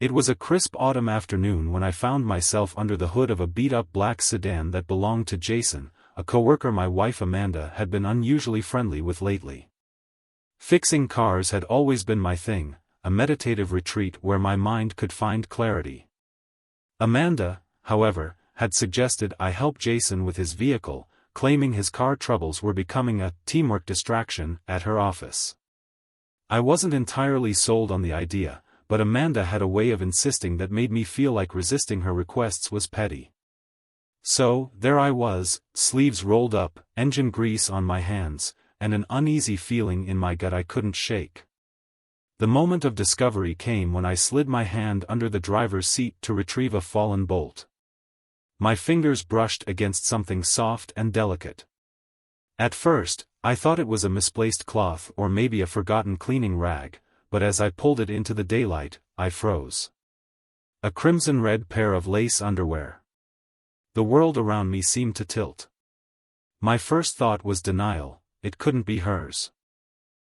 It was a crisp autumn afternoon when I found myself under the hood of a beat-up black sedan that belonged to Jason, a coworker my wife Amanda had been unusually friendly with lately. Fixing cars had always been my thing, a meditative retreat where my mind could find clarity. Amanda, however, had suggested I help Jason with his vehicle, claiming his car troubles were becoming a teamwork distraction at her office. I wasn't entirely sold on the idea, but Amanda had a way of insisting that made me feel like resisting her requests was petty. So, there I was, sleeves rolled up, engine grease on my hands, and an uneasy feeling in my gut I couldn't shake. The moment of discovery came when I slid my hand under the driver's seat to retrieve a fallen bolt. My fingers brushed against something soft and delicate. At first, I thought it was a misplaced cloth or maybe a forgotten cleaning rag, but as I pulled it into the daylight, I froze. A crimson-red pair of lace underwear. The world around me seemed to tilt. My first thought was denial. It couldn't be hers.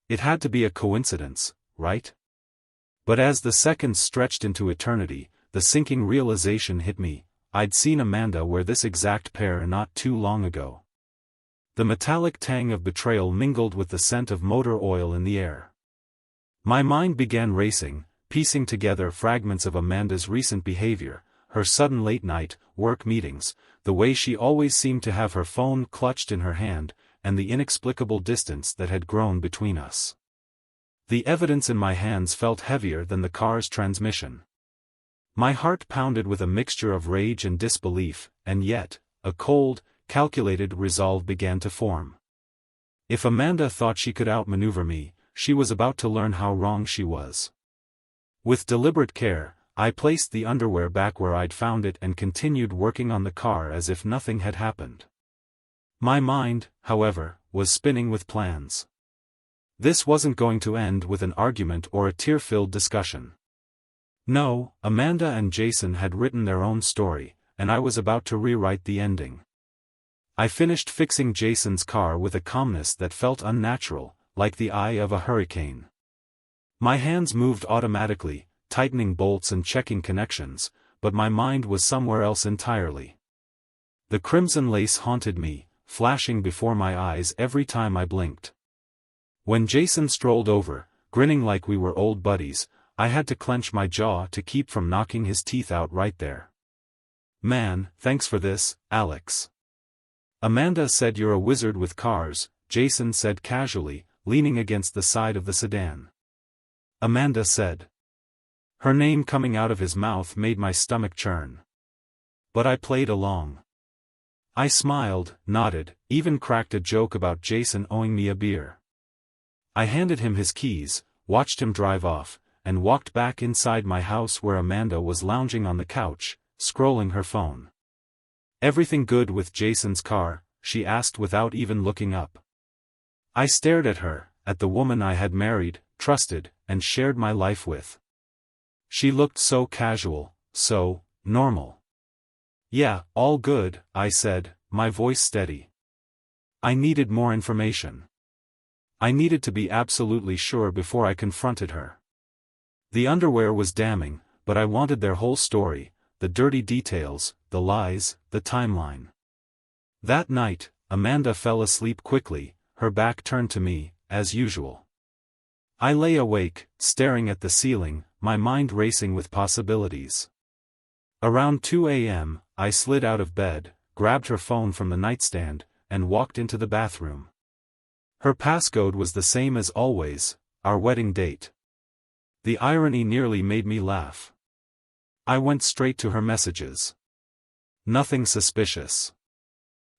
It had to be a coincidence, right? But as the seconds stretched into eternity, the sinking realization hit me: I'd seen Amanda wear this exact pair not too long ago. The metallic tang of betrayal mingled with the scent of motor oil in the air. My mind began racing, piecing together fragments of Amanda's recent behavior, her sudden late-night work meetings, the way she always seemed to have her phone clutched in her hand, and the inexplicable distance that had grown between us. The evidence in my hands felt heavier than the car's transmission. My heart pounded with a mixture of rage and disbelief, and yet, a cold, calculated resolve began to form. If Amanda thought she could outmaneuver me, she was about to learn how wrong she was. With deliberate care, I placed the underwear back where I'd found it and continued working on the car as if nothing had happened. My mind, however, was spinning with plans. This wasn't going to end with an argument or a tear-filled discussion. No, Amanda and Jason had written their own story, and I was about to rewrite the ending. I finished fixing Jason's car with a calmness that felt unnatural, like the eye of a hurricane. My hands moved automatically, tightening bolts and checking connections, but my mind was somewhere else entirely. The crimson lace haunted me, flashing before my eyes every time I blinked. When Jason strolled over, grinning like we were old buddies, I had to clench my jaw to keep from knocking his teeth out right there. "Man, thanks for this, Alex." "Amanda said you're a wizard with cars," Jason said casually, leaning against the side of the sedan. "Amanda said." Her name coming out of his mouth made my stomach churn. But I played along. I smiled, nodded, even cracked a joke about Jason owing me a beer. I handed him his keys, watched him drive off, and walked back inside my house where Amanda was lounging on the couch, scrolling her phone. "Everything good with Jason's car?" she asked without even looking up. I stared at her, at the woman I had married, trusted, and shared my life with. She looked so casual, so normal. "Yeah, all good," I said, my voice steady. I needed more information. I needed to be absolutely sure before I confronted her. The underwear was damning, but I wanted their whole story, the dirty details, the lies, the timeline. That night, Amanda fell asleep quickly, her back turned to me, as usual. I lay awake, staring at the ceiling, my mind racing with possibilities. Around 2 a.m., I slid out of bed, grabbed her phone from the nightstand, and walked into the bathroom. Her passcode was the same as always, our wedding date. The irony nearly made me laugh. I went straight to her messages. Nothing suspicious.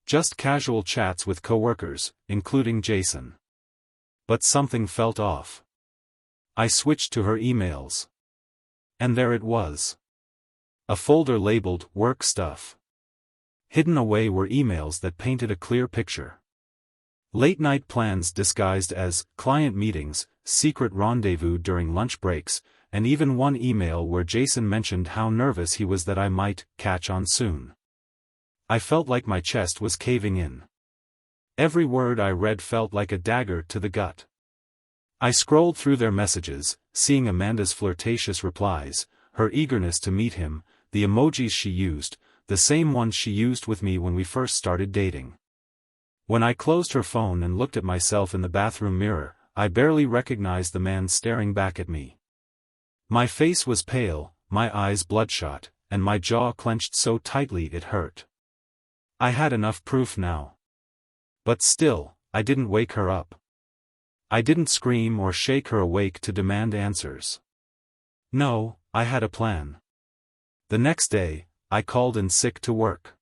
Just casual chats with coworkers, including Jason. But something felt off. I switched to her emails. And there it was. A folder labeled work stuff. Hidden away were emails that painted a clear picture. Late-night plans disguised as client meetings, secret rendezvous during lunch breaks, and even one email where Jason mentioned how nervous he was that I might catch on soon. I felt like my chest was caving in. Every word I read felt like a dagger to the gut. I scrolled through their messages, seeing Amanda's flirtatious replies, her eagerness to meet him, the emojis she used, the same ones she used with me when we first started dating. When I closed her phone and looked at myself in the bathroom mirror, I barely recognized the man staring back at me. My face was pale, my eyes bloodshot, and my jaw clenched so tightly it hurt. I had enough proof now. But still, I didn't wake her up. I didn't scream or shake her awake to demand answers. No, I had a plan. The next day, I called in sick to work.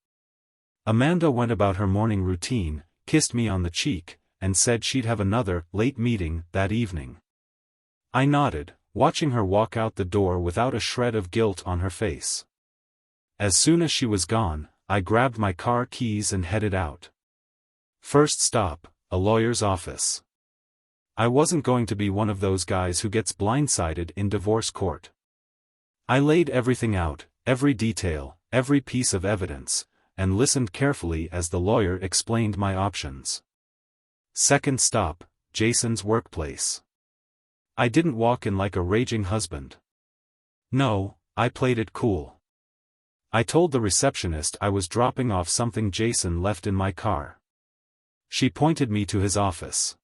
Amanda went about her morning routine, kissed me on the cheek, and said she'd have another late meeting that evening. I nodded, watching her walk out the door without a shred of guilt on her face. As soon as she was gone, I grabbed my car keys and headed out. First stop, a lawyer's office. I wasn't going to be one of those guys who gets blindsided in divorce court. I laid everything out, every detail, every piece of evidence, and listened carefully as the lawyer explained my options. Second stop, Jason's workplace. I didn't walk in like a raging husband. No, I played it cool. I told the receptionist I was dropping off something Jason left in my car. She pointed me to his office.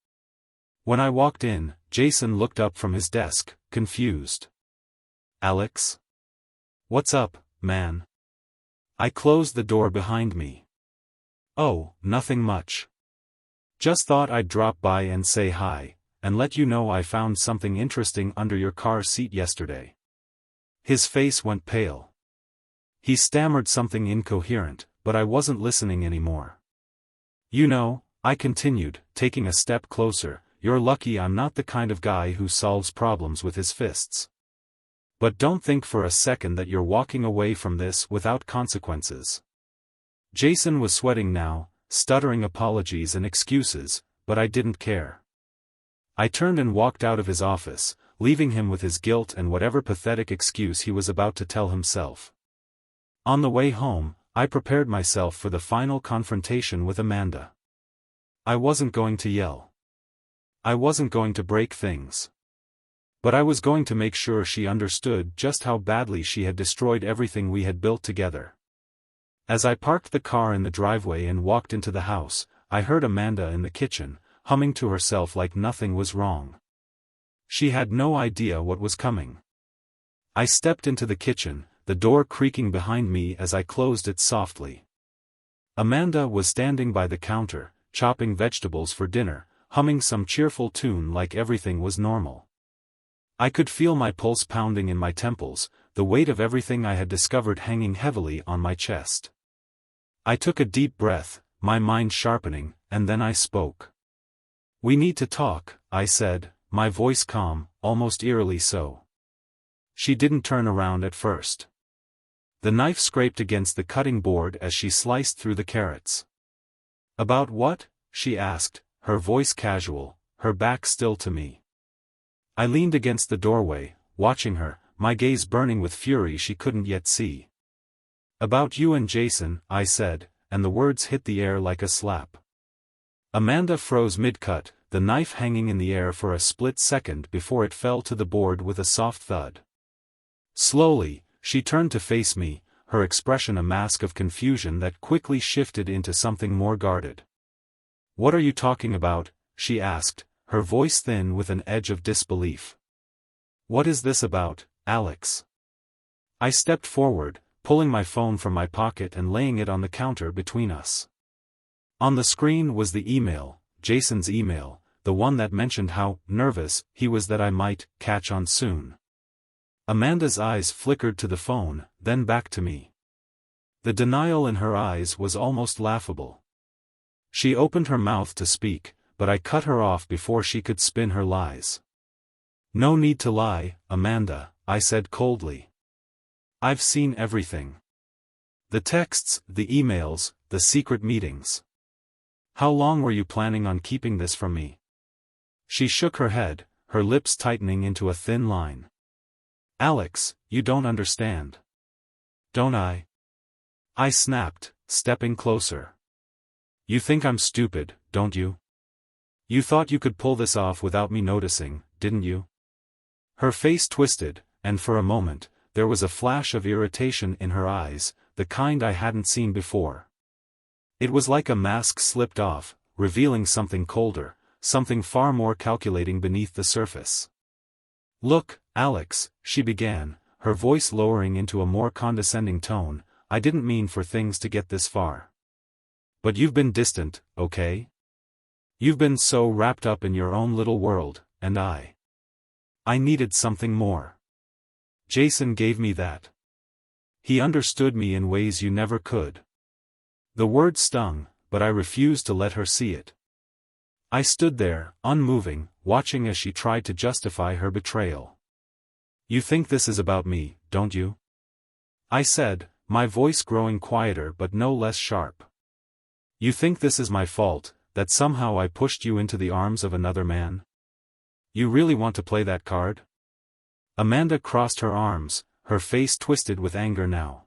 When I walked in, Jason looked up from his desk, confused. "Alex? What's up, man?" I closed the door behind me. "Oh, nothing much. Just thought I'd drop by and say hi, and let you know I found something interesting under your car seat yesterday." His face went pale. He stammered something incoherent, but I wasn't listening anymore. "You know," I continued, taking a step closer, "you're lucky I'm not the kind of guy who solves problems with his fists. But don't think for a second that you're walking away from this without consequences." Jason was sweating now, stuttering apologies and excuses, but I didn't care. I turned and walked out of his office, leaving him with his guilt and whatever pathetic excuse he was about to tell himself. On the way home, I prepared myself for the final confrontation with Amanda. I wasn't going to yell. I wasn't going to break things. But I was going to make sure she understood just how badly she had destroyed everything we had built together. As I parked the car in the driveway and walked into the house, I heard Amanda in the kitchen, humming to herself like nothing was wrong. She had no idea what was coming. I stepped into the kitchen, the door creaking behind me as I closed it softly. Amanda was standing by the counter, chopping vegetables for dinner, humming some cheerful tune like everything was normal. I could feel my pulse pounding in my temples, the weight of everything I had discovered hanging heavily on my chest. I took a deep breath, my mind sharpening, and then I spoke. "We need to talk," I said, my voice calm, almost eerily so. She didn't turn around at first. The knife scraped against the cutting board as she sliced through the carrots. "About what?" she asked, her voice casual, her back still to me. I leaned against the doorway, watching her, my gaze burning with fury she couldn't yet see. "About you and Jason," I said, and the words hit the air like a slap. Amanda froze mid-cut, the knife hanging in the air for a split second before it fell to the board with a soft thud. Slowly, she turned to face me, her expression a mask of confusion that quickly shifted into something more guarded. "What are you talking about?" she asked, her voice thin with an edge of disbelief. "What is this about, Alex?" I stepped forward, pulling my phone from my pocket and laying it on the counter between us. On the screen was the email, Jason's email, the one that mentioned how nervous he was that I might catch on soon. Amanda's eyes flickered to the phone, then back to me. The denial in her eyes was almost laughable. She opened her mouth to speak, but I cut her off before she could spin her lies. "No need to lie, Amanda," I said coldly. "I've seen everything. The texts, the emails, the secret meetings. How long were you planning on keeping this from me?" She shook her head, her lips tightening into a thin line. "Alex, you don't understand." "Don't I?" I snapped, stepping closer. "You think I'm stupid, don't you? You thought you could pull this off without me noticing, didn't you?" Her face twisted, and for a moment, there was a flash of irritation in her eyes, the kind I hadn't seen before. It was like a mask slipped off, revealing something colder, something far more calculating beneath the surface. "Look, Alex," she began, her voice lowering into a more condescending tone, "I didn't mean for things to get this far. But you've been distant, okay? You've been so wrapped up in your own little world, and I needed something more. Jason gave me that. He understood me in ways you never could." The word stung, but I refused to let her see it. I stood there, unmoving, watching as she tried to justify her betrayal. "You think this is about me, don't you?" I said, my voice growing quieter but no less sharp. "You think this is my fault, that somehow I pushed you into the arms of another man? You really want to play that card?" Amanda crossed her arms, her face twisted with anger now.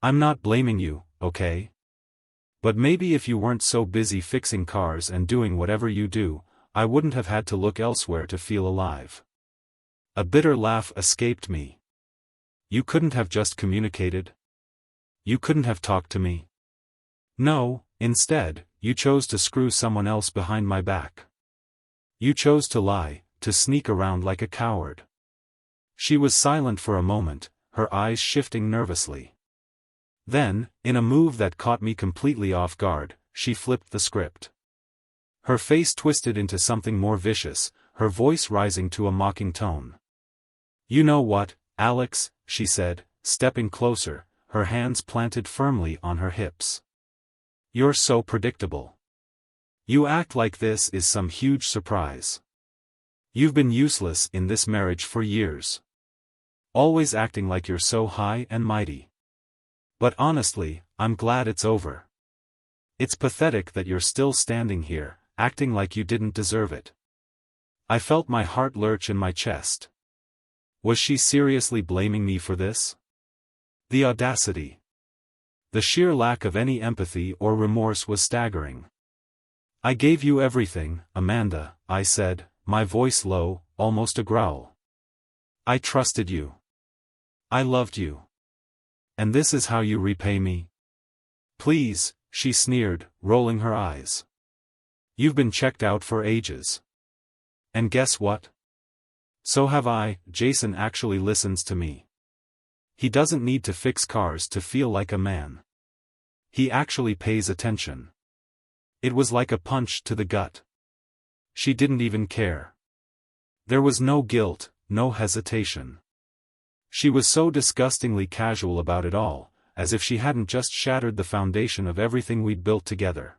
"I'm not blaming you, okay? But maybe if you weren't so busy fixing cars and doing whatever you do, I wouldn't have had to look elsewhere to feel alive." A bitter laugh escaped me. "You couldn't have just communicated? You couldn't have talked to me? No, instead, you chose to screw someone else behind my back. You chose to lie, to sneak around like a coward." She was silent for a moment, her eyes shifting nervously. Then, in a move that caught me completely off guard, she flipped the script. Her face twisted into something more vicious, her voice rising to a mocking tone. "You know what, Alex," she said, stepping closer, her hands planted firmly on her hips. "You're so predictable. You act like this is some huge surprise. You've been useless in this marriage for years. Always acting like you're so high and mighty. But honestly, I'm glad it's over. It's pathetic that you're still standing here, acting like you didn't deserve it." I felt my heart lurch in my chest. Was she seriously blaming me for this? The audacity. The sheer lack of any empathy or remorse was staggering. "I gave you everything, Amanda," I said, my voice low, almost a growl. "I trusted you. I loved you. And this is how you repay me? Please," she sneered, rolling her eyes. "You've been checked out for ages. And guess what? So have I." Jason actually listens to me. He doesn't need to fix cars to feel like a man. He actually pays attention. It was like a punch to the gut. She didn't even care. There was no guilt, no hesitation. She was so disgustingly casual about it all, as if she hadn't just shattered the foundation of everything we'd built together.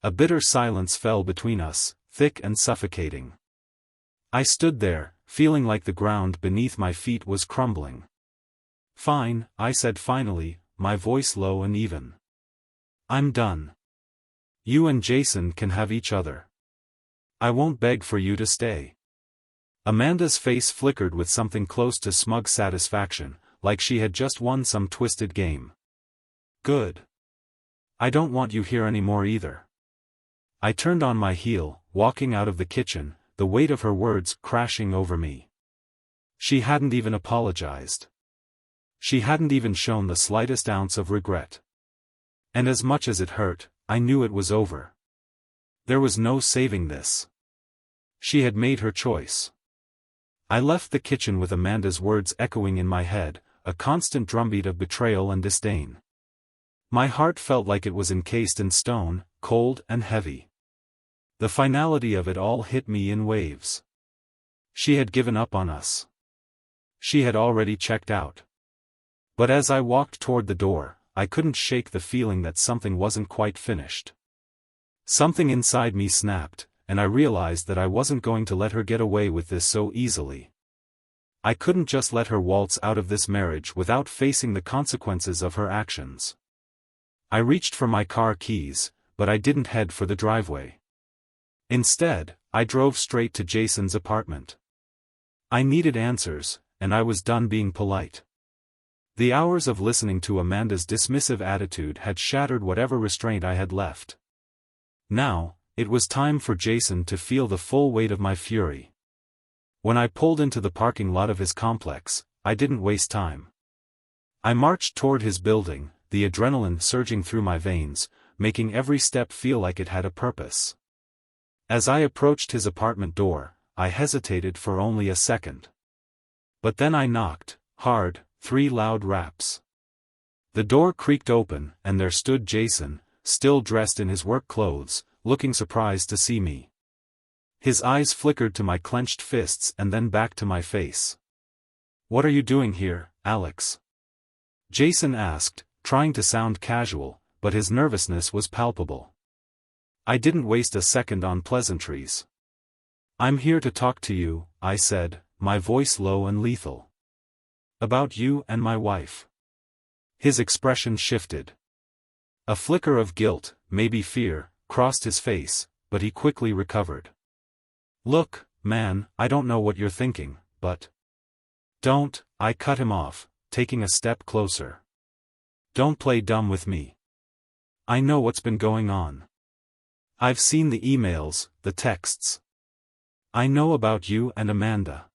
A bitter silence fell between us, thick and suffocating. I stood there, feeling like the ground beneath my feet was crumbling. "Fine," I said finally, my voice low and even. "I'm done. You and Jason can have each other. I won't beg for you to stay." Amanda's face flickered with something close to smug satisfaction, like she had just won some twisted game. "Good. I don't want you here anymore either." I turned on my heel, walking out of the kitchen, the weight of her words crashing over me. She hadn't even apologized. She hadn't even shown the slightest ounce of regret. And as much as it hurt, I knew it was over. There was no saving this. She had made her choice. I left the kitchen with Amanda's words echoing in my head, a constant drumbeat of betrayal and disdain. My heart felt like it was encased in stone, cold and heavy. The finality of it all hit me in waves. She had given up on us. She had already checked out. But as I walked toward the door, I couldn't shake the feeling that something wasn't quite finished. Something inside me snapped, and I realized that I wasn't going to let her get away with this so easily. I couldn't just let her waltz out of this marriage without facing the consequences of her actions. I reached for my car keys, but I didn't head for the driveway. Instead, I drove straight to Jason's apartment. I needed answers, and I was done being polite. The hours of listening to Amanda's dismissive attitude had shattered whatever restraint I had left. Now, it was time for Jason to feel the full weight of my fury. When I pulled into the parking lot of his complex, I didn't waste time. I marched toward his building, the adrenaline surging through my veins, making every step feel like it had a purpose. As I approached his apartment door, I hesitated for only a second. But then I knocked, hard, 3 loud raps. The door creaked open, and there stood Jason, still dressed in his work clothes, looking surprised to see me. His eyes flickered to my clenched fists and then back to my face. "What are you doing here, Alex?" Jason asked, trying to sound casual, but his nervousness was palpable. I didn't waste a second on pleasantries. "I'm here to talk to you," I said, my voice low and lethal. "About you and my wife." His expression shifted. A flicker of guilt, maybe fear, crossed his face, but he quickly recovered. "Look, man, I don't know what you're thinking, but—" "Don't," I cut him off, taking a step closer. "Don't play dumb with me. I know what's been going on. I've seen the emails, the texts. I know about you and Amanda.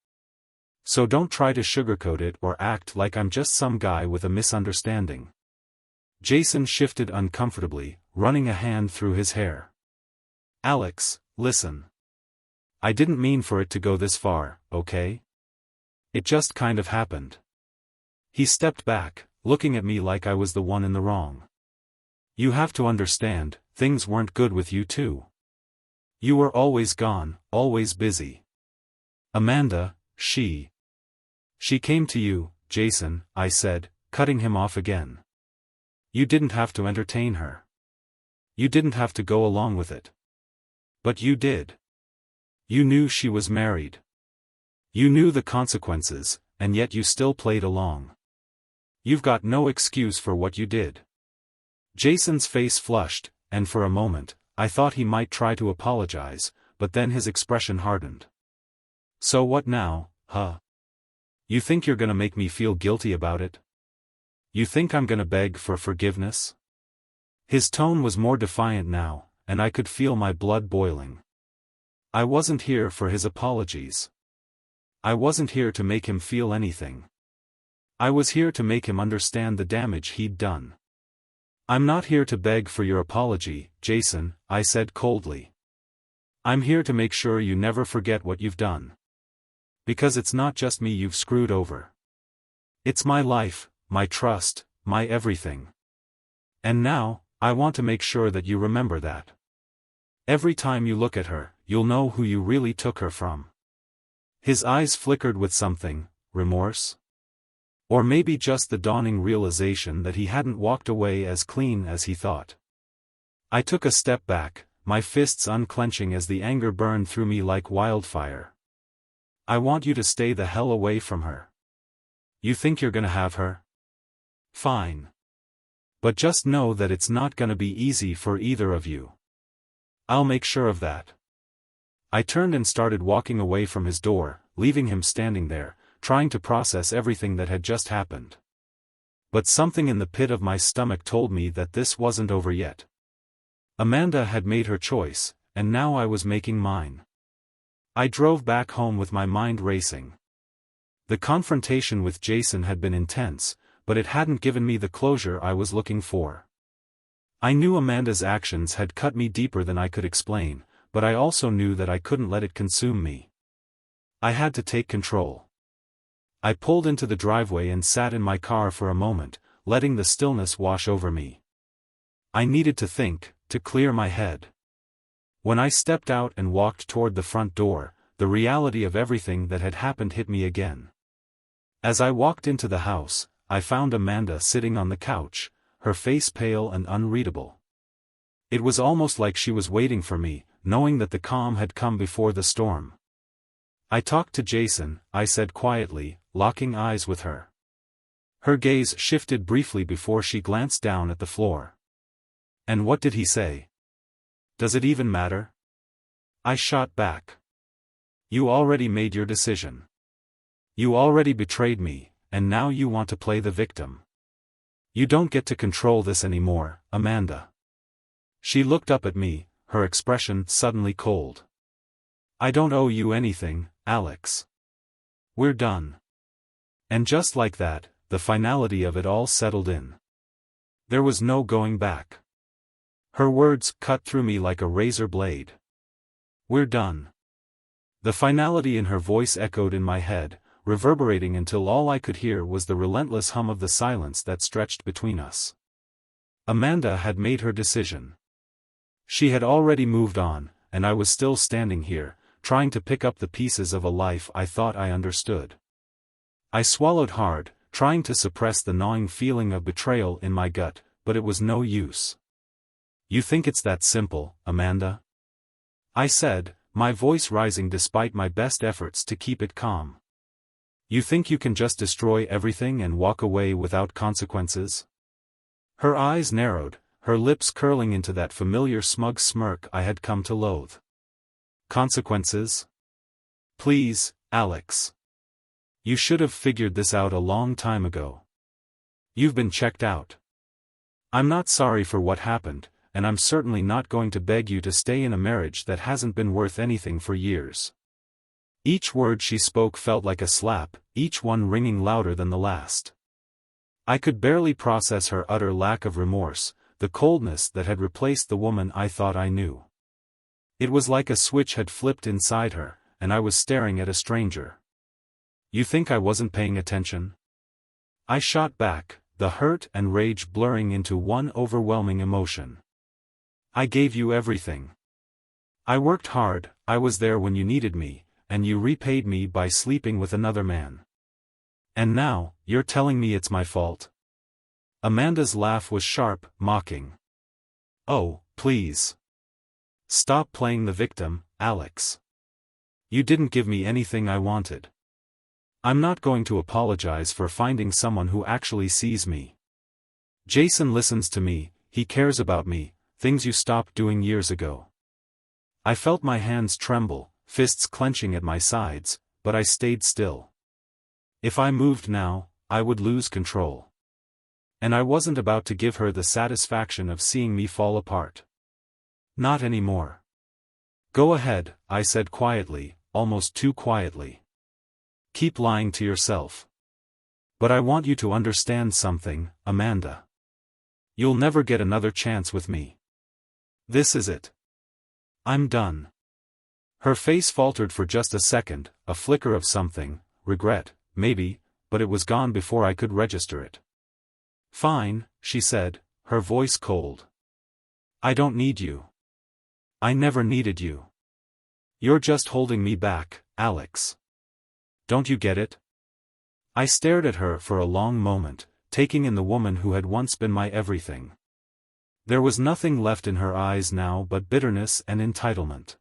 So don't try to sugarcoat it or act like I'm just some guy with a misunderstanding." Jason shifted uncomfortably, running a hand through his hair. "Alex, listen. I didn't mean for it to go this far, okay? It just kind of happened." He stepped back, looking at me like I was the one in the wrong. "You have to understand, things weren't good with you too. You were always gone, always busy. Amanda, she came to you, Jason," I said, cutting him off again. "You didn't have to entertain her. You didn't have to go along with it. But you did. You knew she was married. You knew the consequences, and yet you still played along. You've got no excuse for what you did." Jason's face flushed, and for a moment, I thought he might try to apologize, but then his expression hardened. "So what now, huh? You think you're gonna make me feel guilty about it? You think I'm gonna beg for forgiveness?" His tone was more defiant now, and I could feel my blood boiling. I wasn't here for his apologies. I wasn't here to make him feel anything. I was here to make him understand the damage he'd done. "I'm not here to beg for your apology, Jason," I said coldly. "I'm here to make sure you never forget what you've done. Because it's not just me you've screwed over. It's my life, my trust, my everything. And now, I want to make sure that you remember that. Every time you look at her, you'll know who you really took her from." His eyes flickered with something, remorse? Or maybe just the dawning realization that he hadn't walked away as clean as he thought. I took a step back, my fists unclenching as the anger burned through me like wildfire. "I want you to stay the hell away from her. You think you're gonna have her? Fine. But just know that it's not gonna be easy for either of you. I'll make sure of that." I turned and started walking away from his door, leaving him standing there, trying to process everything that had just happened. But something in the pit of my stomach told me that this wasn't over yet. Amanda had made her choice, and now I was making mine. I drove back home with my mind racing. The confrontation with Jason had been intense, but it hadn't given me the closure I was looking for. I knew Amanda's actions had cut me deeper than I could explain, but I also knew that I couldn't let it consume me. I had to take control. I pulled into the driveway and sat in my car for a moment, letting the stillness wash over me. I needed to think, to clear my head. When I stepped out and walked toward the front door, the reality of everything that had happened hit me again. As I walked into the house, I found Amanda sitting on the couch, her face pale and unreadable. It was almost like she was waiting for me, knowing that the calm had come before the storm. "I talked to Jason," I said quietly, locking eyes with her. Her gaze shifted briefly before she glanced down at the floor. "And what did he say? Does it even matter?" I shot back. "You already made your decision. You already betrayed me, and now you want to play the victim. You don't get to control this anymore, Amanda." She looked up at me, her expression suddenly cold. "I don't owe you anything, Alex. We're done. And just like that, the finality of it all settled in. There was no going back. Her words cut through me like a razor blade. We're done. The finality in her voice echoed in my head, reverberating until all I could hear was the relentless hum of the silence that stretched between us. Amanda had made her decision. She had already moved on, and I was still standing here, trying to pick up the pieces of a life I thought I understood. I swallowed hard, trying to suppress the gnawing feeling of betrayal in my gut, but it was no use. "You think it's that simple, Amanda?" I said, my voice rising despite my best efforts to keep it calm. "You think you can just destroy everything and walk away without consequences?" Her eyes narrowed, her lips curling into that familiar smug smirk I had come to loathe. "Consequences? Please, Alex. You should have figured this out a long time ago. You've been checked out. I'm not sorry for what happened, and I'm certainly not going to beg you to stay in a marriage that hasn't been worth anything for years." Each word she spoke felt like a slap, each one ringing louder than the last. I could barely process her utter lack of remorse, the coldness that had replaced the woman I thought I knew. It was like a switch had flipped inside her, and I was staring at a stranger. "You think I wasn't paying attention?" I shot back, the hurt and rage blurring into one overwhelming emotion. "I gave you everything. I worked hard, I was there when you needed me, and you repaid me by sleeping with another man. And now, you're telling me it's my fault?" Amanda's laugh was sharp, mocking. "Oh, please. Stop playing the victim, Alex. You didn't give me anything I wanted. I'm not going to apologize for finding someone who actually sees me. Jason listens to me, he cares about me, things you stopped doing years ago." I felt my hands tremble, fists clenching at my sides, but I stayed still. If I moved now, I would lose control. And I wasn't about to give her the satisfaction of seeing me fall apart. Not anymore. "Go ahead," I said quietly, almost too quietly. "Keep lying to yourself. But I want you to understand something, Amanda. You'll never get another chance with me. This is it. I'm done." Her face faltered for just a second, a flicker of something, regret, maybe, but it was gone before I could register it. "Fine," she said, her voice cold. "I don't need you. I never needed you. You're just holding me back, Alex. Don't you get it?" I stared at her for a long moment, taking in the woman who had once been my everything. There was nothing left in her eyes now but bitterness and entitlement.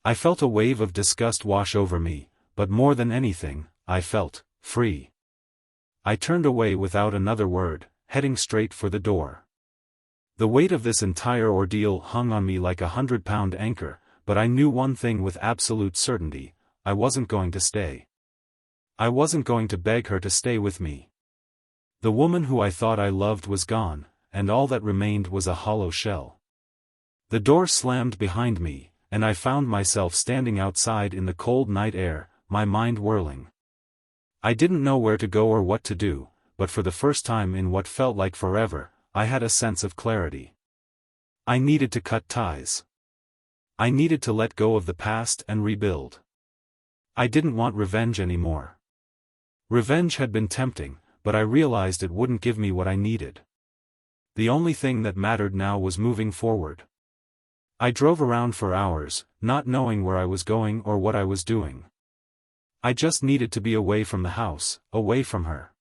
I felt a wave of disgust wash over me, but more than anything, I felt free. I turned away without another word, heading straight for the door. The weight of this entire ordeal hung on me like a 100-pound anchor, but I knew one thing with absolute certainty: I wasn't going to stay. I wasn't going to beg her to stay with me. The woman who I thought I loved was gone, and all that remained was a hollow shell. The door slammed behind me, and I found myself standing outside in the cold night air, my mind whirling. I didn't know where to go or what to do, but for the first time in what felt like forever, I had a sense of clarity. I needed to cut ties. I needed to let go of the past and rebuild. I didn't want revenge anymore. Revenge had been tempting, but I realized it wouldn't give me what I needed. The only thing that mattered now was moving forward. I drove around for hours, not knowing where I was going or what I was doing. I just needed to be away from the house, away from her.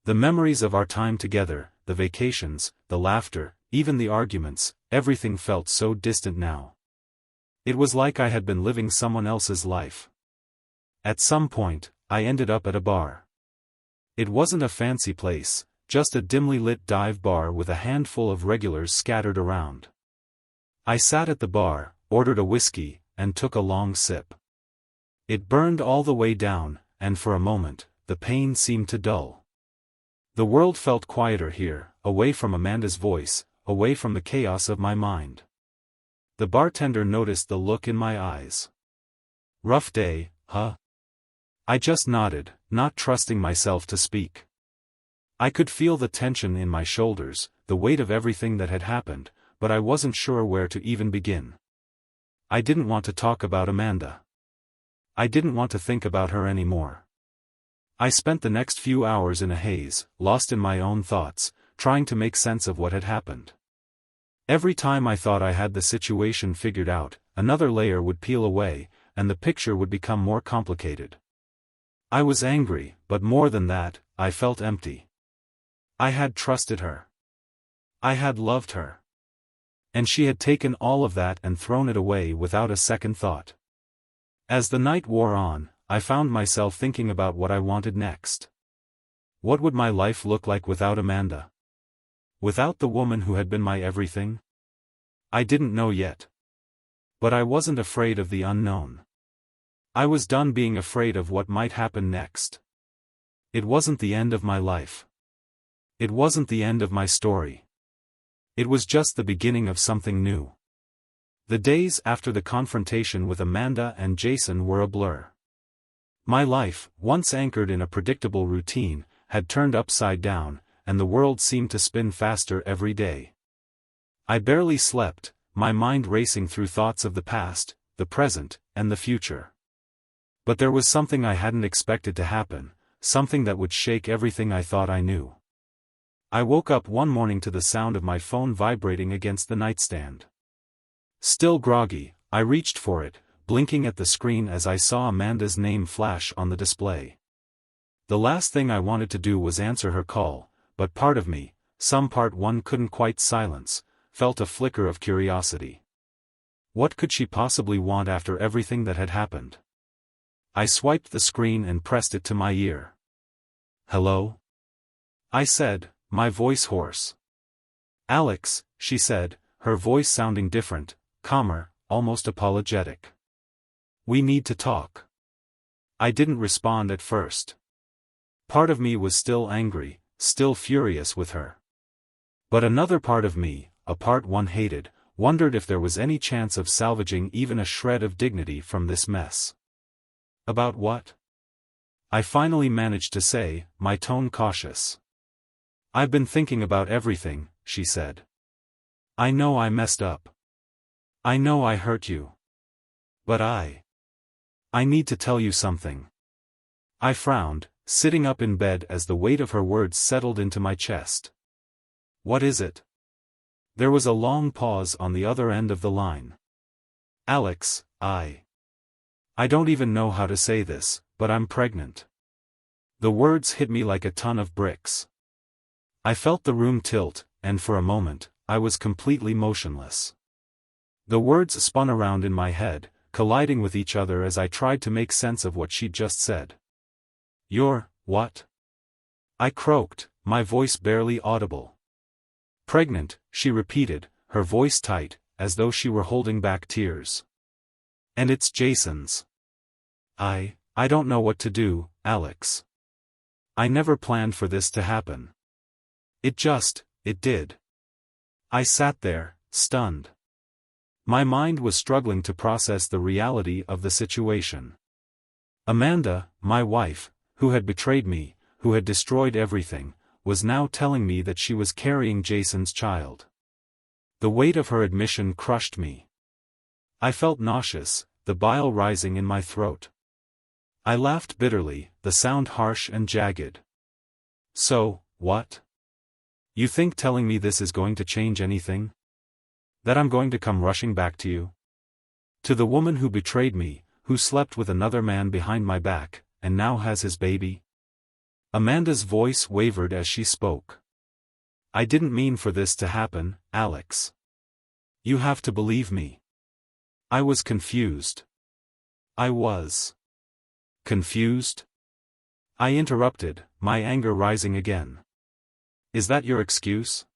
The memories of our time together, the vacations, the laughter, even the arguments, everything felt so distant now. It was like I had been living someone else's life. At some point, I ended up at a bar. It wasn't a fancy place, just a dimly lit dive bar with a handful of regulars scattered around. I sat at the bar, ordered a whiskey, and took a long sip. It burned all the way down, and for a moment, the pain seemed to dull. The world felt quieter here, away from Amanda's voice, away from the chaos of my mind. The bartender noticed the look in my eyes. "Rough day, huh?" I just nodded, not trusting myself to speak. I could feel the tension in my shoulders, the weight of everything that had happened, but I wasn't sure where to even begin. I didn't want to talk about Amanda. I didn't want to think about her anymore. I spent the next few hours in a haze, lost in my own thoughts, trying to make sense of what had happened. Every time I thought I had the situation figured out, another layer would peel away, and the picture would become more complicated. I was angry, but more than that, I felt empty. I had trusted her. I had loved her. And she had taken all of that and thrown it away without a second thought. As the night wore on, I found myself thinking about what I wanted next. What would my life look like without Amanda? Without the woman who had been my everything? I didn't know yet. But I wasn't afraid of the unknown. I was done being afraid of what might happen next. It wasn't the end of my life. It wasn't the end of my story. It was just the beginning of something new. The days after the confrontation with Amanda and Jason were a blur. My life, once anchored in a predictable routine, had turned upside down, and the world seemed to spin faster every day. I barely slept, my mind racing through thoughts of the past, the present, and the future. But there was something I hadn't expected to happen, something that would shake everything I thought I knew. I woke up one morning to the sound of my phone vibrating against the nightstand. Still groggy, I reached for it, blinking at the screen as I saw Amanda's name flash on the display. The last thing I wanted to do was answer her call, but part of me, some part one couldn't quite silence, felt a flicker of curiosity. What could she possibly want after everything that had happened? I swiped the screen and pressed it to my ear. "Hello?" I said, my voice hoarse. "Alex," she said, her voice sounding different, calmer, almost apologetic. "We need to talk." I didn't respond at first. Part of me was still angry, still furious with her. But another part of me, a part one hated, wondered if there was any chance of salvaging even a shred of dignity from this mess. "About what?" I finally managed to say, my tone cautious. "I've been thinking about everything," she said. "I know I messed up. I know I hurt you. But I need to tell you something." I frowned, sitting up in bed as the weight of her words settled into my chest. "What is it?" There was a long pause on the other end of the line. "Alex, I don't even know how to say this, but I'm pregnant." The words hit me like a ton of bricks. I felt the room tilt, and for a moment, I was completely motionless. The words spun around in my head, colliding with each other as I tried to make sense of what she'd just said. "You're, what?" I croaked, my voice barely audible. "Pregnant," she repeated, her voice tight, as though she were holding back tears. "And it's Jason's." I don't know what to do, Alex. I never planned for this to happen. It did." I sat there, stunned. My mind was struggling to process the reality of the situation. Amanda, my wife, who had betrayed me, who had destroyed everything, was now telling me that she was carrying Jason's child. The weight of her admission crushed me. I felt nauseous, the bile rising in my throat. I laughed bitterly, the sound harsh and jagged. "So, what? You think telling me this is going to change anything? That I'm going to come rushing back to you? To the woman who betrayed me, who slept with another man behind my back, and now has his baby?" Amanda's voice wavered as she spoke. "I didn't mean for this to happen, Alex. You have to believe me." I was confused. I was confused? I interrupted, my anger rising again. "Is that your excuse?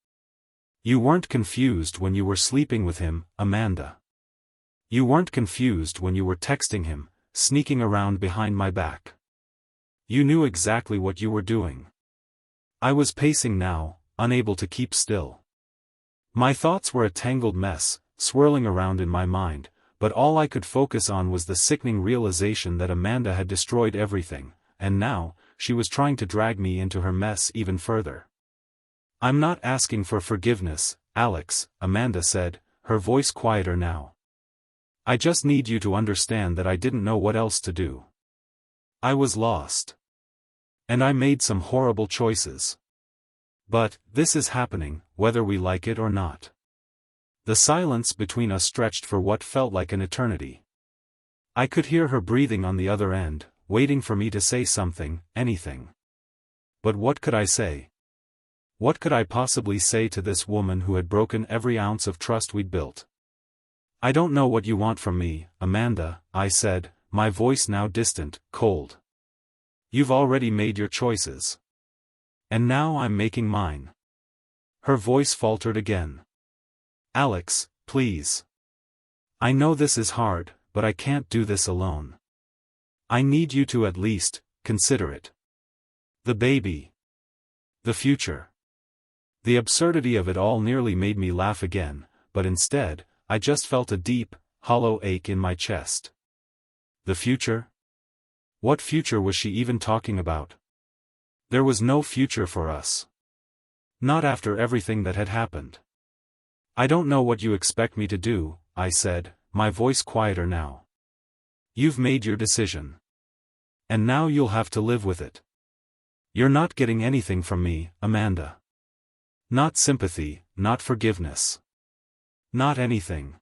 You weren't confused when you were sleeping with him, Amanda. You weren't confused when you were texting him, sneaking around behind my back. You knew exactly what you were doing." I was pacing now, unable to keep still. My thoughts were a tangled mess, swirling around in my mind, but all I could focus on was the sickening realization that Amanda had destroyed everything, and now, she was trying to drag me into her mess even further. "I'm not asking for forgiveness, Alex," Amanda said, her voice quieter now. "I just need you to understand that I didn't know what else to do. I was lost. And I made some horrible choices. But, this is happening, whether we like it or not." The silence between us stretched for what felt like an eternity. I could hear her breathing on the other end, waiting for me to say something, anything. But what could I say? What could I possibly say to this woman who had broken every ounce of trust we'd built? "I don't know what you want from me, Amanda," I said, my voice now distant, cold. "You've already made your choices. And now I'm making mine." Her voice faltered again. "Alex, please. I know this is hard, but I can't do this alone. I need you to at least consider it. The baby. The future." The absurdity of it all nearly made me laugh again, but instead, I just felt a deep, hollow ache in my chest. The future? What future was she even talking about? There was no future for us. Not after everything that had happened. "I don't know what you expect me to do," I said, my voice quieter now. "You've made your decision. And now you'll have to live with it. You're not getting anything from me, Amanda. Not sympathy, not forgiveness. Not anything."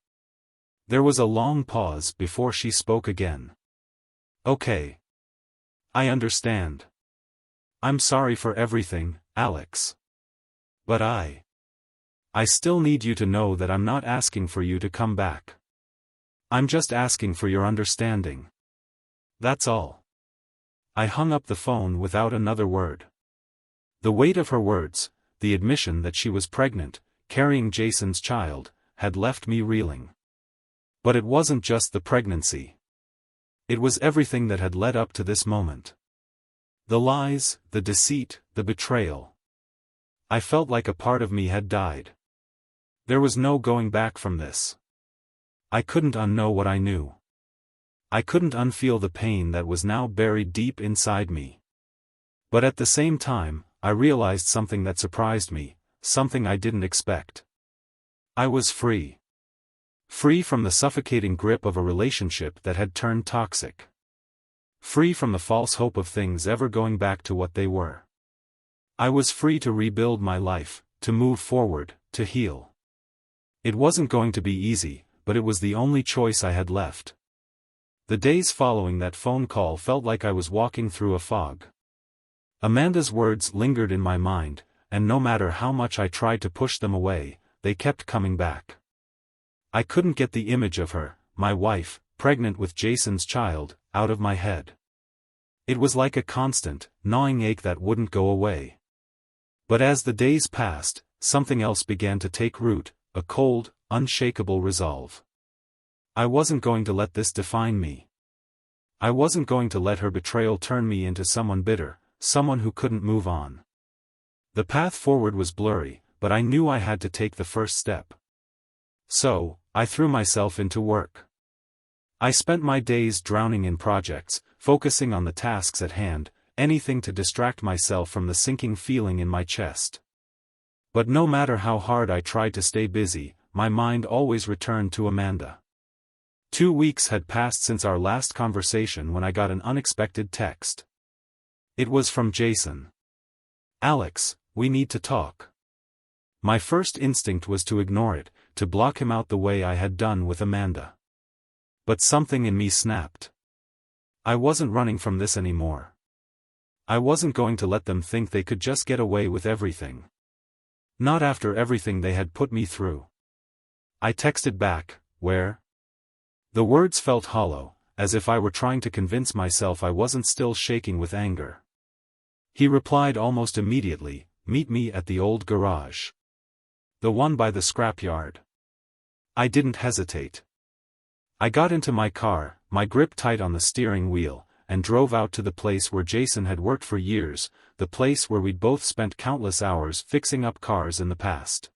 There was a long pause before she spoke again. "Okay. I understand. I'm sorry for everything, Alex. But I still need you to know that I'm not asking for you to come back. I'm just asking for your understanding. That's all." I hung up the phone without another word. The weight of her words, the admission that she was pregnant, carrying Jason's child, had left me reeling. But it wasn't just the pregnancy. It was everything that had led up to this moment. The lies, the deceit, the betrayal. I felt like a part of me had died. There was no going back from this. I couldn't unknow what I knew. I couldn't unfeel the pain that was now buried deep inside me. But at the same time, I realized something that surprised me, something I didn't expect. I was free. Free from the suffocating grip of a relationship that had turned toxic. Free from the false hope of things ever going back to what they were. I was free to rebuild my life, to move forward, to heal. It wasn't going to be easy, but it was the only choice I had left. The days following that phone call felt like I was walking through a fog. Amanda's words lingered in my mind, and no matter how much I tried to push them away, they kept coming back. I couldn't get the image of her, my wife, pregnant with Jason's child, out of my head. It was like a constant, gnawing ache that wouldn't go away. But as the days passed, something else began to take root, a cold, unshakable resolve. I wasn't going to let this define me. I wasn't going to let her betrayal turn me into someone bitter, someone who couldn't move on. The path forward was blurry, but I knew I had to take the first step. So, I threw myself into work. I spent my days drowning in projects, focusing on the tasks at hand, anything to distract myself from the sinking feeling in my chest. But no matter how hard I tried to stay busy, my mind always returned to Amanda. 2 weeks had passed since our last conversation when I got an unexpected text. It was from Jason. "Alex, we need to talk." My first instinct was to ignore it, to block him out the way I had done with Amanda. But something in me snapped. I wasn't running from this anymore. I wasn't going to let them think they could just get away with everything. Not after everything they had put me through. I texted back, "Where?" The words felt hollow, as if I were trying to convince myself I wasn't still shaking with anger. He replied almost immediately, "Meet me at the old garage. The one by the scrapyard." I didn't hesitate. I got into my car, my grip tight on the steering wheel, and drove out to the place where Jason had worked for years, the place where we'd both spent countless hours fixing up cars in the past.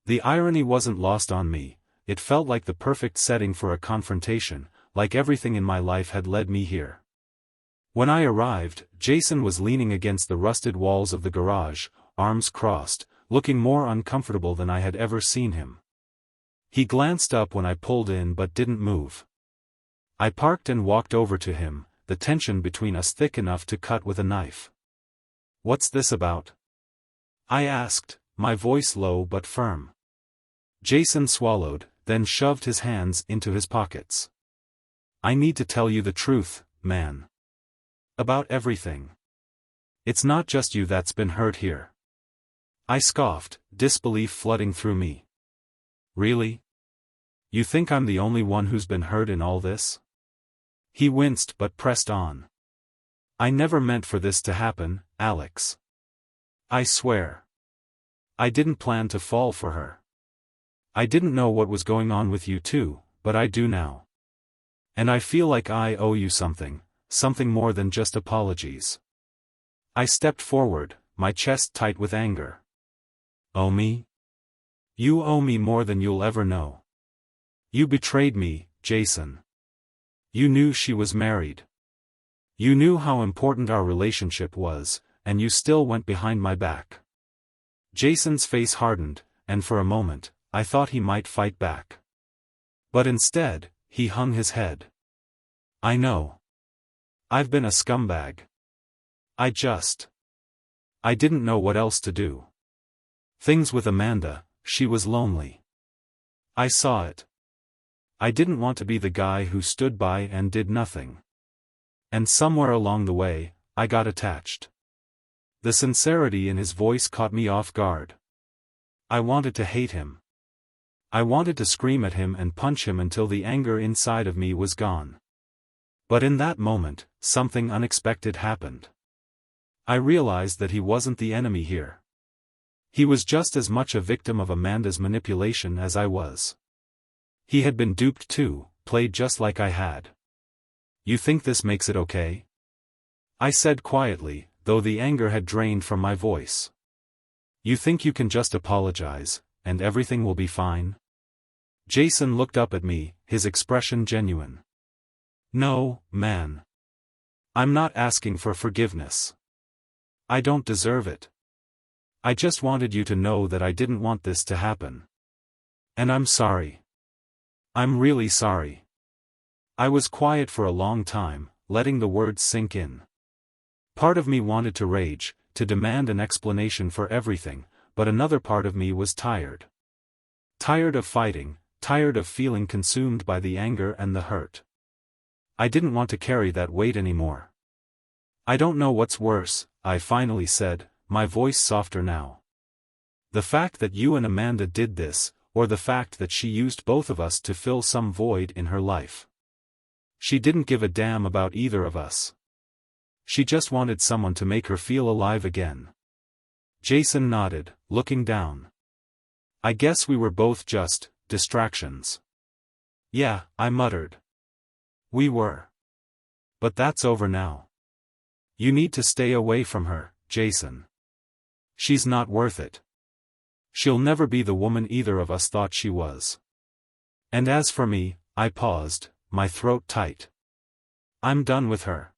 The irony wasn't lost on me, it felt like the perfect setting for a confrontation, like everything in my life had led me here. When I arrived, Jason was leaning against the rusted walls of the garage, arms crossed, looking more uncomfortable than I had ever seen him. He glanced up when I pulled in but didn't move. I parked and walked over to him, the tension between us thick enough to cut with a knife. "What's this about?" I asked, my voice low but firm. Jason swallowed, then shoved his hands into his pockets. "I need to tell you the truth, man. About everything. It's not just you that's been hurt here." I scoffed, disbelief flooding through me. "Really? You think I'm the only one who's been hurt in all this?" He winced but pressed on. "I never meant for this to happen, Alex. I swear. I didn't plan to fall for her. I didn't know what was going on with you too, but I do now. And I feel like I owe you something more than just apologies." I stepped forward, my chest tight with anger. "Owe me? You owe me more than you'll ever know. You betrayed me, Jason. You knew she was married. You knew how important our relationship was, and you still went behind my back." Jason's face hardened, and for a moment, I thought he might fight back. But instead, he hung his head. "I know. I've been a scumbag. I didn't know what else to do. Things with Amanda, she was lonely. I saw it. I didn't want to be the guy who stood by and did nothing. And somewhere along the way, I got attached." The sincerity in his voice caught me off guard. I wanted to hate him. I wanted to scream at him and punch him until the anger inside of me was gone. But in that moment, something unexpected happened. I realized that he wasn't the enemy here. He was just as much a victim of Amanda's manipulation as I was. He had been duped too, played just like I had. "You think this makes it okay?" I said quietly, though the anger had drained from my voice. "You think you can just apologize, and everything will be fine?" Jason looked up at me, his expression genuine. "No, man. I'm not asking for forgiveness. I don't deserve it. I just wanted you to know that I didn't want this to happen. And I'm sorry. I'm really sorry." I was quiet for a long time, letting the words sink in. Part of me wanted to rage, to demand an explanation for everything, but another part of me was tired. Tired of fighting, tired of feeling consumed by the anger and the hurt. I didn't want to carry that weight anymore. "I don't know what's worse," I finally said, my voice softer now. "The fact that you and Amanda did this, or the fact that she used both of us to fill some void in her life. She didn't give a damn about either of us. She just wanted someone to make her feel alive again." Jason nodded, looking down. "I guess we were both just distractions." "Yeah," I muttered. "We were. But that's over now. You need to stay away from her, Jason. She's not worth it. She'll never be the woman either of us thought she was. And as for me," I paused, my throat tight. "I'm done with her.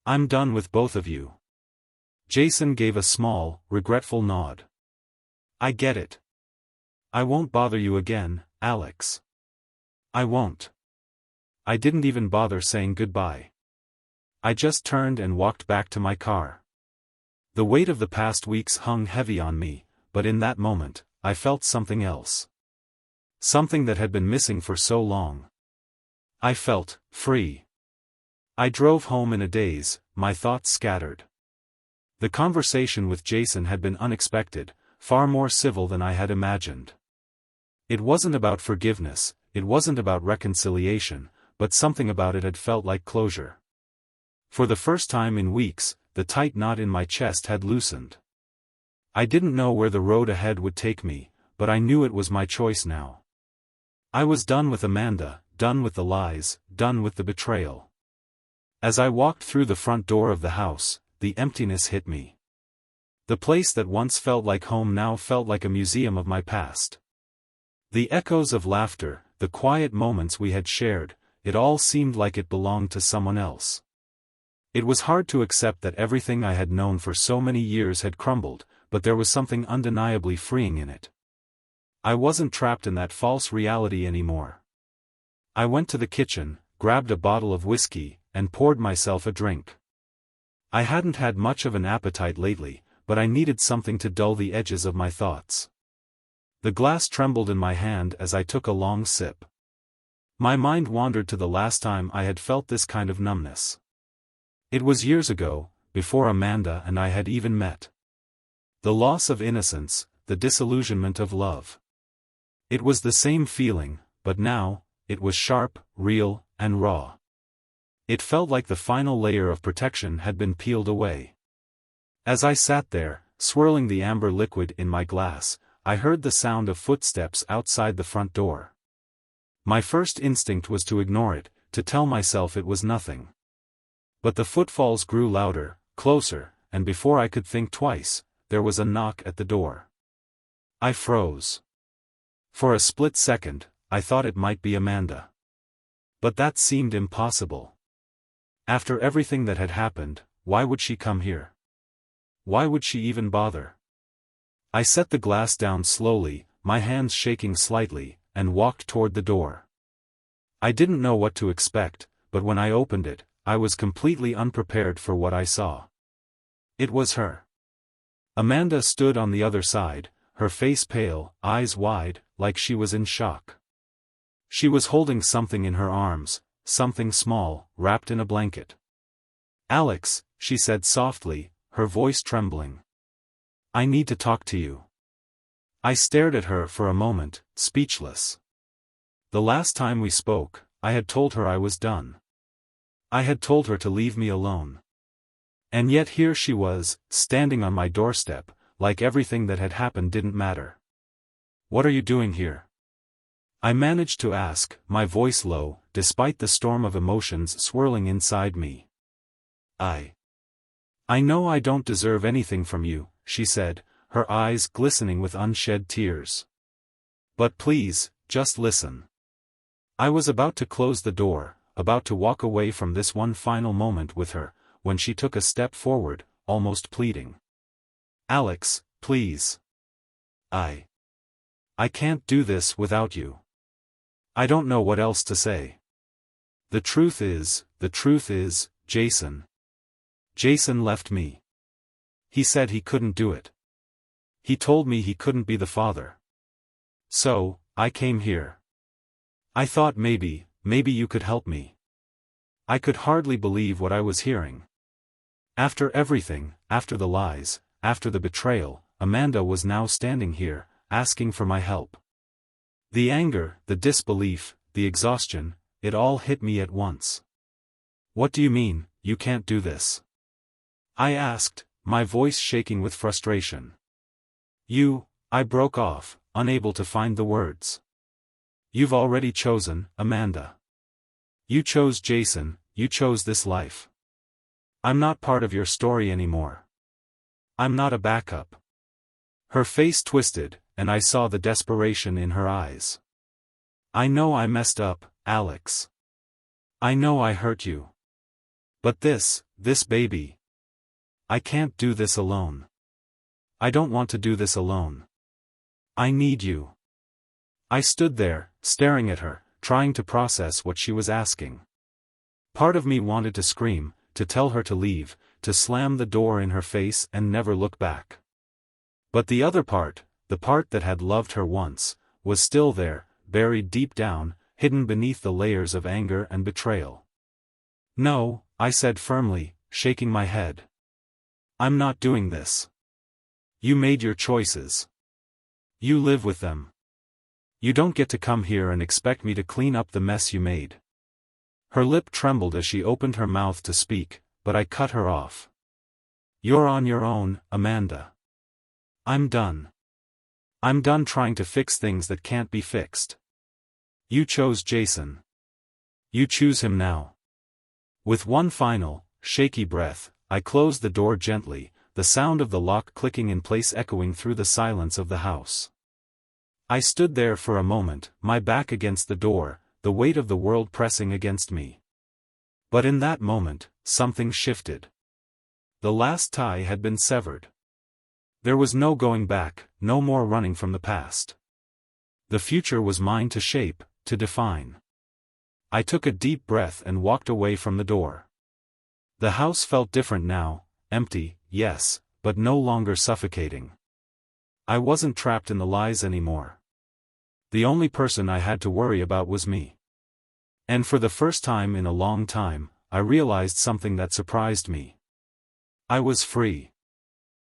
I'm done with both of you." Jason gave a small, regretful nod. "I get it. I won't bother you again, Alex. I won't." I didn't even bother saying goodbye. I just turned and walked back to my car. The weight of the past weeks hung heavy on me, but in that moment, I felt something else. Something that had been missing for so long. I felt free. I drove home in a daze, my thoughts scattered. The conversation with Jason had been unexpected, far more civil than I had imagined. It wasn't about forgiveness, it wasn't about reconciliation, but something about it had felt like closure. For the first time in weeks, the tight knot in my chest had loosened. I didn't know where the road ahead would take me, but I knew it was my choice now. I was done with Amanda, done with the lies, done with the betrayal. As I walked through the front door of the house, the emptiness hit me. The place that once felt like home now felt like a museum of my past. The echoes of laughter, the quiet moments we had shared, it all seemed like it belonged to someone else. It was hard to accept that everything I had known for so many years had crumbled, but there was something undeniably freeing in it. I wasn't trapped in that false reality anymore. I went to the kitchen, grabbed a bottle of whiskey, and poured myself a drink. I hadn't had much of an appetite lately, but I needed something to dull the edges of my thoughts. The glass trembled in my hand as I took a long sip. My mind wandered to the last time I had felt this kind of numbness. It was years ago, before Amanda and I had even met. The loss of innocence, the disillusionment of love. It was the same feeling, but now, it was sharp, real, and raw. It felt like the final layer of protection had been peeled away. As I sat there, swirling the amber liquid in my glass, I heard the sound of footsteps outside the front door. My first instinct was to ignore it, to tell myself it was nothing. But the footfalls grew louder, closer, and before I could think twice, there was a knock at the door. I froze. For a split second, I thought it might be Amanda. But that seemed impossible. After everything that had happened, why would she come here? Why would she even bother? I set the glass down slowly, my hands shaking slightly, and walked toward the door. I didn't know what to expect, but when I opened it, I was completely unprepared for what I saw. It was her. Amanda stood on the other side, her face pale, eyes wide, like she was in shock. She was holding something in her arms, something small, wrapped in a blanket. "Alex," she said softly, her voice trembling. "I need to talk to you." I stared at her for a moment, speechless. The last time we spoke, I had told her I was done. I had told her to leave me alone. And yet here she was, standing on my doorstep, like everything that had happened didn't matter. "What are you doing here?" I managed to ask, my voice low, despite the storm of emotions swirling inside me. I know I don't deserve anything from you," she said, her eyes glistening with unshed tears. "But please, just listen." I was about to close the door, about to walk away from this one final moment with her, when she took a step forward, almost pleading. "Alex, please. I can't do this without you. I don't know what else to say. The truth is, Jason. Jason left me. He said he couldn't do it. He told me he couldn't be the father. So, I came here. I thought maybe you could help me." I could hardly believe what I was hearing. After everything, after the lies, after the betrayal, Amanda was now standing here, asking for my help. The anger, the disbelief, the exhaustion, it all hit me at once. "What do you mean, you can't do this?" I asked, my voice shaking with frustration. I broke off, unable to find the words. "You've already chosen, Amanda. You chose Jason, you chose this life. I'm not part of your story anymore. I'm not a backup." Her face twisted, and I saw the desperation in her eyes. "I know I messed up, Alex. I know I hurt you. But this baby. I can't do this alone. I don't want to do this alone. I need you." I stood there, staring at her, trying to process what she was asking. Part of me wanted to scream, to tell her to leave, to slam the door in her face and never look back. But the other part, the part that had loved her once, was still there, buried deep down, hidden beneath the layers of anger and betrayal. "No," I said firmly, shaking my head. "I'm not doing this. You made your choices. You live with them. You don't get to come here and expect me to clean up the mess you made." Her lip trembled as she opened her mouth to speak, but I cut her off. "You're on your own, Amanda. I'm done. I'm done trying to fix things that can't be fixed. You chose Jason. You choose him now." With one final, shaky breath, I closed the door gently, the sound of the lock clicking in place echoing through the silence of the house. I stood there for a moment, my back against the door, the weight of the world pressing against me. But in that moment, something shifted. The last tie had been severed. There was no going back, no more running from the past. The future was mine to shape, to define. I took a deep breath and walked away from the door. The house felt different now, empty, yes, but no longer suffocating. I wasn't trapped in the lies anymore. The only person I had to worry about was me. And for the first time in a long time, I realized something that surprised me. I was free.